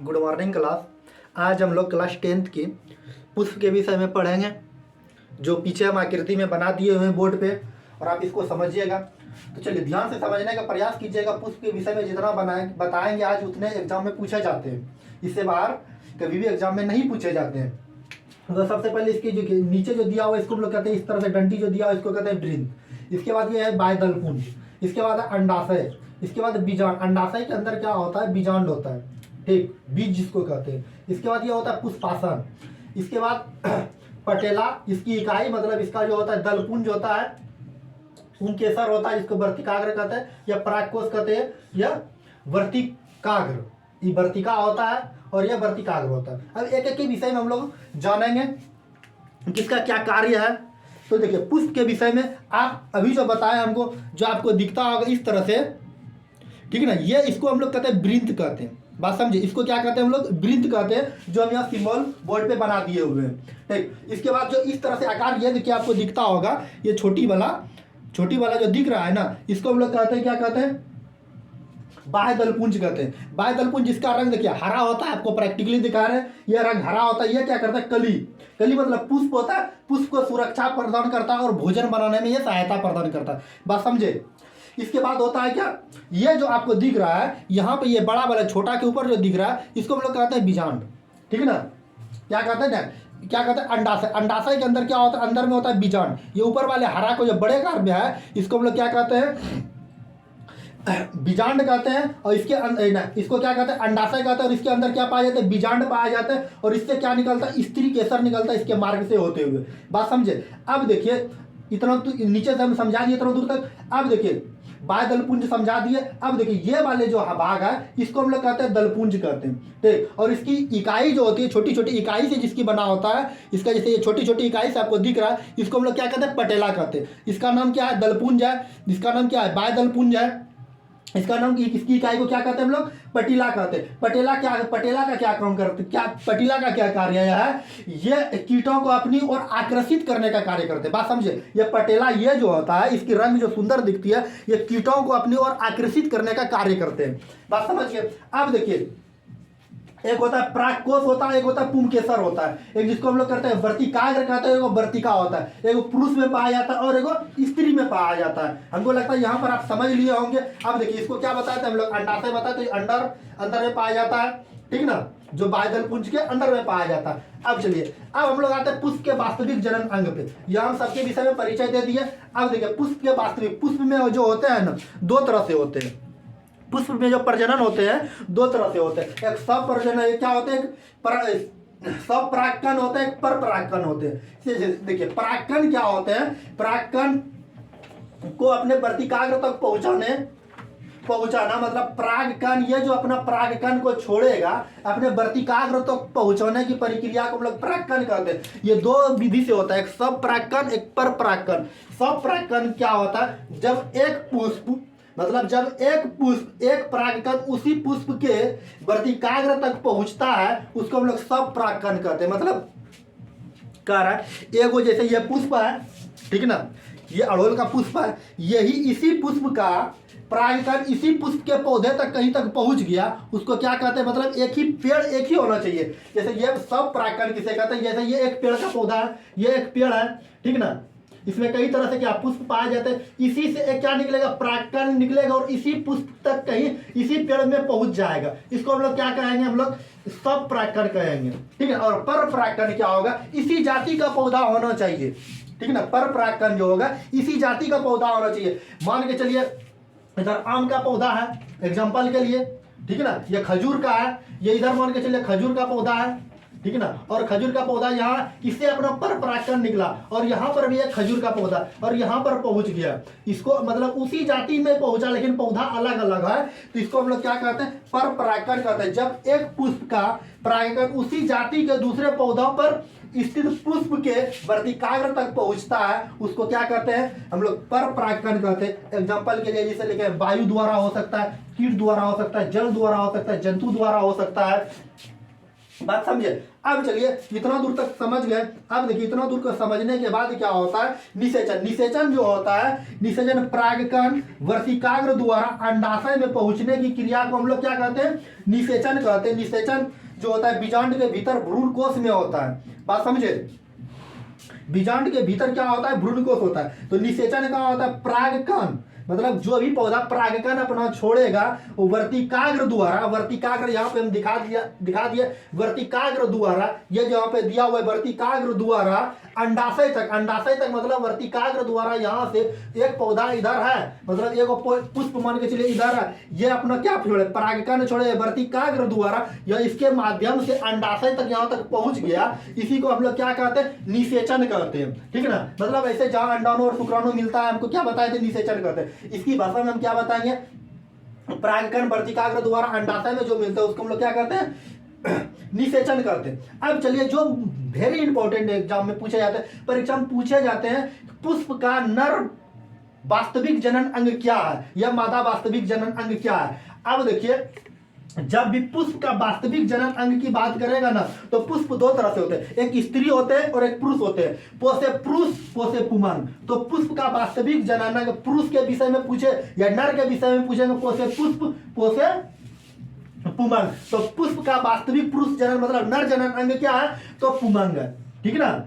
Good morning class. आज हम लोग क्लास 10th की पुष्प के विषय में पढ़ेंगे, जो पीछे हम आकृति में बना दिए हुए हैं बोर्ड पे, और आप इसको समझिएगा। तो चलिए ध्यान से समझने का प्रयास कीजिएगा। पुष्प के विषय में जितना बताएंगे आज उतने एग्जाम में पूछे जाते हैं, इससे बाहर कभी भी एग्जाम में नहीं पूछे जाते हैं। तो सबसे पहले इसके जो नीचे जो दिया हुआ इसको हम लोग कहते हैं, इस तरह से डंडी जो दिया हुआ इसको कहते हैं वृंत। इसके बाद ये है बायदलपुंज, इसके बाद है अंडाशय, इसके बाद बीजांड। अंडाशय के अंदर क्या होता है? बीजांड होता है, ठीक, बीज जिसको कहते हैं। इसके बाद ये होता है पुष्पासन। इसके बाद पटेला, इसकी इकाई मतलब इसका जो होता है दलपुंज होता है, पुंकेसर होता है, इसको वर्तिकाग्र कहते हैं, या परागकोश कहते हैं, या वर्तिकाग्र। ये वर्तिका होता है और यह वर्तिकाग्र होता है। अब एक एक के विषय में हम लोग जानेंगे किसका क्या कार्य है। तो देखिए पुष्प के विषय में आप अभी जो बताए हमको, जो आपको दिखता होगा इस तरह से, ठीक है ना, ये इसको हम लोग कहते हैं वृंत कहते हैं। बात समझे, इसको क्या कहते हैं हम लोग? वृंत कहते हैं, जो हम यहाँ सिंबल बोर्ड पे बना दिए हुए हैं, ठीक। इसके बाद जो इस तरह से आकार ये देखिए आपको दिखता होगा, ये छोटी वाला जो दिख रहा है ना, इसको हम लोग कहते हैं, क्या कहते हैं? बाह्य दलपुंज कहते हैं। बाह्य दलपुंज जिसका रंग देखिए हरा होता है, आपको प्रैक्टिकली दिखा रहे हैं, यह रंग हरा होता है। यह क्या करता है? कली मतलब पुष्प होता है, पुष्प को सुरक्षा प्रदान करता है और भोजन बनाने में यह सहायता प्रदान करता है। बात समझे। इसके बाद होता है क्या? ये जो आपको दिख रहा है यहाँ पे, ये बड़ा वाला छोटा के ऊपर जो दिख रहा है, इसको हम लोग कहते हैं बीजांड, ठीक है ना। क्या कहते हैं ना, क्या कहते हैं? अंडाशय। अंडाशय के अंदर क्या होता है? अंदर में होता है बीजांड। ये ऊपर वाले हरा को जो बड़े आकार में है, इसको हम लोग क्या कहते हैं? बीजांड कहते हैं। और इसके इसको क्या कहते हैं? अंडाशय कहते हैं। और इसके अंदर क्या पाया जाता है? बीजांड पाया जाता है। और इससे क्या निकलता है? स्त्री केसर निकलता है, इसके मार्ग से होते हुए। बात समझे। अब देखिए इतना तो नीचे से हम समझा दिए इतना दूर तक। अब देखिए बाह्य दलपुंज समझा दिए। अब देखिए ये वाले जो भाग है, इसको हम लोग कहते हैं दलपुंज कहते हैं, ठीक। और इसकी इकाई जो होती है, छोटी छोटी इकाई से जिसकी बना होता है, इसका जैसे ये छोटी छोटी इकाई से आपको दिख रहा है, इसको हम लोग क्या कहते हैं? पटेला कहते हैं। इसका नाम क्या है? दलपुंज है। इसका नाम क्या है? बाह्य दलपुंज है। इसका नाम, इसकी इकाई को क्या कहते हैं हम लोग? पटीला कहते हैं। पटेला का क्या काम करते? क्या पटीला का क्या कार्य है? ये कीटों को अपनी ओर आकर्षित करने का कार्य करते हैं। बात समझे। ये पटेला, ये जो होता है, इसकी रंग जो सुंदर दिखती है, ये कीटों को अपनी ओर आकर्षित करने का कार्य करते हैं। बात समझिए। अब देखिए एक होता है परागकोश होता है, एक होता है पुंकेसर होता है। एक जिसको हम लोग करते हैं वर्तिकाग्र कहते हैं, एक वर्तिका होता है। एक पुरुष में पाया जाता है और एक स्त्री में पाया जाता है। हमको लगता है यहाँ पर आप समझ लिए होंगे। अब देखिए इसको क्या बताते हैं हम लोग? अंडाशय बताते हैं। अंदर में पाया जाता है, ठीक ना, जो बाह्य दलपुंज के अंदर में पाया जाता है। अब चलिए, अब हम लोग आते हैं पुष्प के वास्तविक जनन अंग पे। यहाँ हम सबके विषय में परिचय दे दिए। अब देखिए पुष्प के वास्तविक, पुष्प में जो होते हैं ना, दो तरह से होते हैं। पुष्प में जो प्रजनन होते हैं दो तरह से होते हैं। एक सब प्रजनन, क्या होते हैं? सब परागकण होते हैं, एक पर परागकण होते हैं। देखिए परागकण क्या होते हैं? परागकण को अपने वर्तिकाग्र तक पहुंचाना मतलब परागकण, ये जो अपना परागकण को छोड़ेगा अपने वर्तिकाग्र तक पहुंचाने की प्रक्रिया को हम लोग परागकण कहते हैं। ये दो विधि से होता है, एक सब परागकण, एक पर परागकण। सब परागकण क्या होता है? जब एक पुष्प मतलब जब एक परागकण उसी पुष्प के वर्तिकाग्र तक पहुंचता है, उसको हम लोग सब परागकण कहते हैं। मतलब कह रहा है एगो, जैसे ये पुष्प है, ठीक है ना, ये अड़हुल का पुष्प है, यही इसी पुष्प का परागकण इसी पुष्प के पौधे तक कहीं तक पहुंच गया, उसको क्या कहते हैं? मतलब एक ही पेड़ एक ही होना चाहिए। जैसे ये सब परागकण किसे कहते हैं? जैसे ये एक पेड़ का पौधा है, ये एक पेड़ है, ठीक ना, इसमें कई तरह से क्या पुष्प पाए जाते हैं। इसी से एक क्या निकलेगा? परागकण निकलेगा और इसी पुष्प तक कहीं इसी पेड़ में पहुंच जाएगा। इसको हम लोग क्या कहेंगे? हम लोग सब परागकण कहेंगे, ठीक है। और पर परागकण क्या होगा? इसी जाति का पौधा होना चाहिए, ठीक है ना। पर परागकण जो होगा इसी जाति का पौधा होना चाहिए। मान के चलिए इधर आम का पौधा है एग्जाम्पल के लिए, ठीक है ना, ये खजूर का है, ये इधर मान के चलिए खजूर का पौधा है, ठीक है ना। और खजूर का पौधा यहाँ इससे अपना पर परागकण निकला और यहाँ पर भी एक खजूर का पौधा और यहाँ पर पहुंच गया। इसको मतलब उसी जाति में पहुंचा, लेकिन पौधा अलग अलग है, तो इसको हम लोग क्या कहते हैं? पर परागकण कहते हैं। जब एक पुष्प का परागकण उसी जाति के दूसरे पौधों पर स्थित पुष्प के वर्तिकाग्र तक पहुंचता है, उसको क्या कहते हैं? हम लोग पर परागकण कहते हैं। एग्जाम्पल के लिए जैसे लिखे, वायु द्वारा हो सकता है, कीट द्वारा हो सकता है, जल द्वारा हो सकता है, जंतु द्वारा हो सकता है, बात समझे। अब चलिए इतना दूर तक समझ गए। अब देखिए इतना दूर को समझने के बाद क्या होता है, निषेचन। निषेचन जो होता है, निषेचन परागकण वर्तिकाग्र द्वारा अंडाशय में पहुंचने की क्रिया को हम लोग क्या कहते हैं, निषेचन कहते हैं। निषेचन जो होता है बीजांड के भीतर भ्रूण कोश में होता है। बात समझे, बीजांड के भीतर क्या होता है, भ्रूण कोश होता है। तो निषेचन का होता है परागकण, मतलब जो भी पौधा परागकण अपना छोड़ेगा वो वर्तिकाग्र द्वारा, वर्तिकाग्र यहाँ पे हम दिखा दिए वर्तिकाग्र द्वारा, ये जो यहाँ पे दिया हुआ है वर्तिकाग्र द्वारा अंडाशय तक। अंडाशय तक मतलब वर्तिकाग्र द्वारा यहाँ से एक पौधा इधर है, मतलब एक पुष्प मान के चलिए इधर है, ये अपना क्या छोड़े, परागकण छोड़े वर्तिकाग्र द्वारा, या इसके माध्यम से अंडाशय तक यहाँ तक पहुंच गया। इसी को हम लोग क्या कहते हैं, निषेचन कहते हैं। ठीक है ना, मतलब ऐसे जहाँ अंडाणु और शुक्राणु मिलता है हमको क्या बताए थे, निषेचन कहते हैं। इसकी भाषा में हम क्या बताएंगे, परागकण वर्तिकाग्र द्वारा अंडाशय में जो मिलता है उसको हम लोग क्या कहते हैं, निषेचन करते हैं। अब चलिए जो वेरी इंपॉर्टेंट एग्जाम में पूछे जाते हैं, परीक्षा में पूछे जाते हैं, पुष्प का नर वास्तविक जनन अंग क्या है या मादा वास्तविक जनन अंग क्या है। अब देखिए जब भी पुष्प का वास्तविक जनन अंग की बात करेगा ना, तो पुष्प दो तरह से होते हैं, एक स्त्री होते हैं और एक पुरुष होते हैं, पोषे पुरुष पोषे पुमांग। तो पुष्प का वास्तविक जनन अंग पुरुष के विषय में पूछे या नर के विषय में पूछेंगे, पोषे पुष्प पोषे पुमांग। तो पुष्प का वास्तविक पुरुष जनन मतलब नर जनन अंग क्या है, तो पुमांग है। ठीक है ना,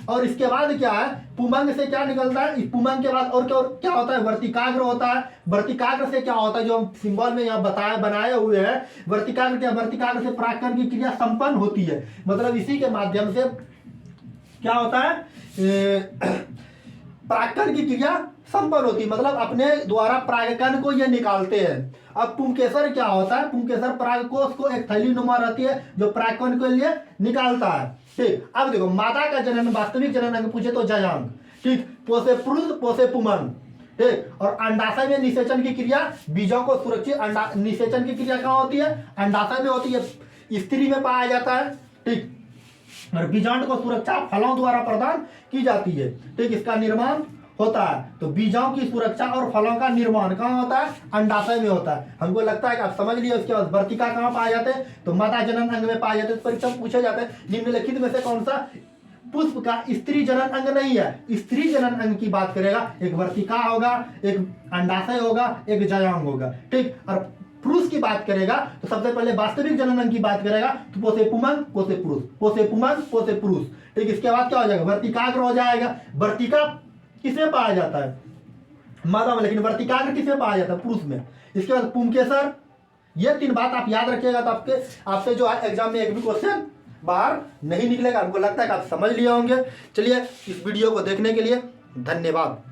और इसके बाद क्या है, पुमांग से क्या निकलता है, इस पुमांग के बाद और क्या होता है, वर्तिकाग्र होता है। वर्तिकाग्र से क्या होता है, जो हम सिंबल में यहाँ बनाए हुए हैं, वर्तिकाग्र क्या, वर्तिकाग्र से परागकण की क्रिया संपन्न होती है, मतलब इसी के माध्यम से क्या होता है, परागकण की क्रिया संपन्न होती है, मतलब अपने द्वारा परागकण को ये निकालते हैं। अब पुंकेसर क्या होता है, पुंकेसर परागकोश को एक थैली नुमा रहती है जो परागकण के लिए निकालता है। ठीक, अब देखो मादा का जनन वास्तविक जनन अंग पूछे तो जयांग। ठीक, पोषे पुरुष पोषे पुमांग। ठीक, और अंडाशय में निषेचन की क्रिया, बीजों को सुरक्षित निषेचन की क्रिया कहाँ होती है, अंडाशय में होती है, स्त्री में पाया जाता है। ठीक, और बीजांड को सुरक्षा फलों द्वारा प्रदान की जाती है। ठीक, इसका निर्माण होता है। तो बीजों की सुरक्षा और फलों का निर्माण कहाँ होता है, अंडाशय में होता है। हमको लगता है कि आप समझ लिए। उसके बाद वर्तिका कहाँ पाए जाते हैं, तो मादा जनन अंग में पाए जाते हैं। परीक्षा में पूछे जाते हैं निम्नलिखित में से कौन सा पुष्प का स्त्री जनन अंग नहीं है। स्त्री जनन अंग की बात करेगा, एक वर्तिका होगा, एक अंडाशय होगा, एक जयांग होगा। ठीक, और पुरुष की बात करेगा तो सबसे पहले वास्तविक जनन अंग की बात करेगा तो पोषे पुमांग पोषे पुरुष, पोषे पुमांग पोषे पुरुष। ठीक, इसके बाद क्या हो जाएगा, वर्तिकाग्र हो जाएगा। वर्तिका किसमें पाया जाता है, मादा में, लेकिन वर्तिकाग्र किसमें पाया जाता है, पुरुष में। इसके बाद पुंकेसर। ये तीन बात आप याद रखिएगा तो आपसे जो है एग्जाम में एक भी क्वेश्चन बाहर नहीं निकलेगा। हमको लगता है कि आप समझ लिए होंगे। चलिए इस वीडियो को देखने के लिए धन्यवाद।